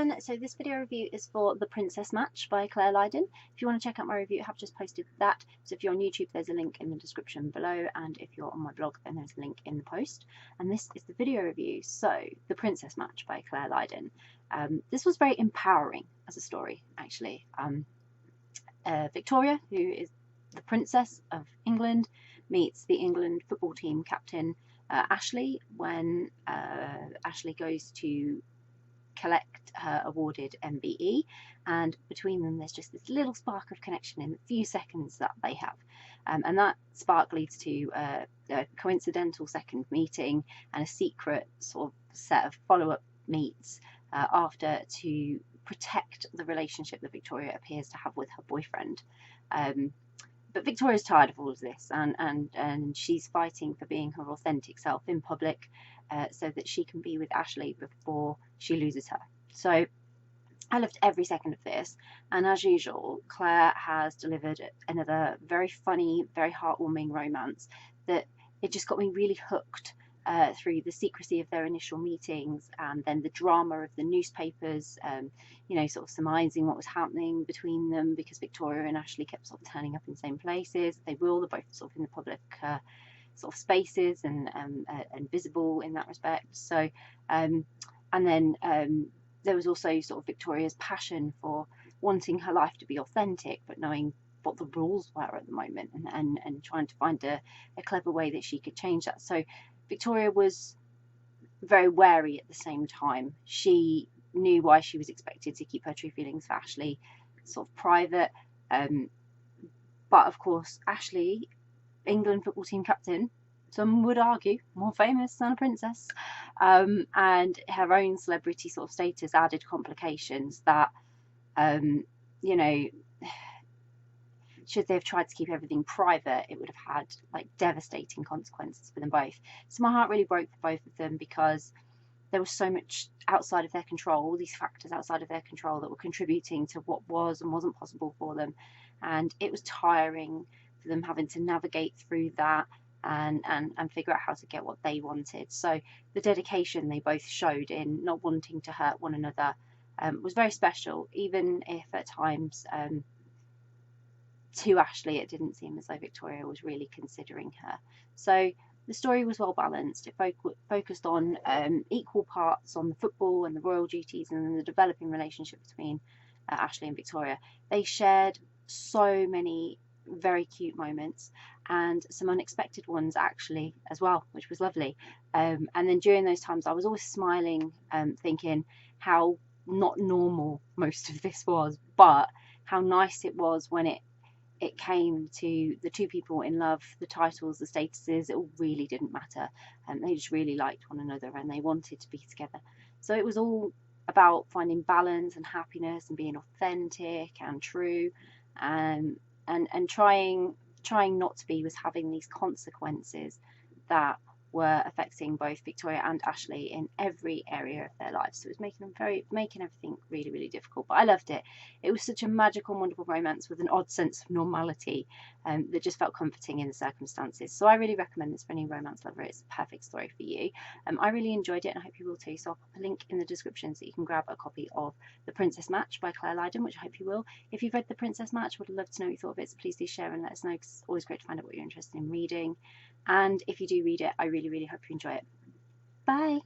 everyone, so this video review is for The Princess Match by Clare Lydon. If you want to check out my review, I have just posted that. So if you're on YouTube, there's a link in the description below, and if you're on my blog, then there's a link in the post. And this is the video review. So, The Princess Match by Clare Lydon. This was very empowering as a story, actually. Victoria, who is the Princess of England, meets the England football team captain Ashley when Ashley goes to collect her awarded MBE, and between them there's just this little spark of connection in the few seconds that they have, and that spark leads to a coincidental second meeting and a secret sort of set of follow-up meets after to protect the relationship that Victoria appears to have with her boyfriend. But Victoria's tired of all of this, and she's fighting for being her authentic self in public, so that she can be with Ashley before she loses her. So I loved every second of this, and as usual, Clare has delivered another very funny, very heartwarming romance that it just got me really hooked through the secrecy of their initial meetings, and then the drama of the newspapers, you know, sort of surmising what was happening between them, because Victoria and Ashley kept sort of turning up in the same places. They're both sort of in the public sort of spaces and visible in that respect. So, and then there was also sort of Victoria's passion for wanting her life to be authentic, but knowing what the rules were at the moment, and trying to find a clever way that she could change that. So Victoria was very wary at the same time. She knew why she was expected to keep her true feelings for Ashley sort of private, but of course Ashley, England football team captain, some would argue more famous than a princess, and her own celebrity sort of status added complications that, you know, should they have tried to keep everything private, it would have had like devastating consequences for them both. So my heart really broke for both of them, because there was so much outside of their control, all these factors outside of their control that were contributing to what was and wasn't possible for them, and it was tiring for them having to navigate through that and figure out how to get what they wanted. So the dedication they both showed in not wanting to hurt one another was very special, even if at times to Ashley it didn't seem as though Victoria was really considering her. So the story was well balanced. It focused on equal parts on the football and the royal duties, and then the developing relationship between Ashley and Victoria. They shared so many very cute moments, and some unexpected ones actually as well, which was lovely. And then during those times I was always smiling, thinking how not normal most of this was, but how nice it was when it came to the two people in love. The titles, the statuses, it all really didn't matter, and they just really liked one another and they wanted to be together. So it was all about finding balance and happiness and being authentic and true, and trying not to be was having these consequences that were affecting both Victoria and Ashley in every area of their lives. So it was making everything really, really difficult. But I loved it. It was such a magical and wonderful romance with an odd sense of normality that just felt comforting in the circumstances. So I really recommend this for any romance lover. It's a perfect story for you. I really enjoyed it, and I hope you will too. So I'll pop a link in the description so you can grab a copy of The Princess Match by Clare Lydon, which I hope you will. If you've read The Princess Match, would love to know what you thought of it. So please do share and let us know, because it's always great to find out what you're interested in reading. And if you do read it, I really, really hope you enjoy it. Bye!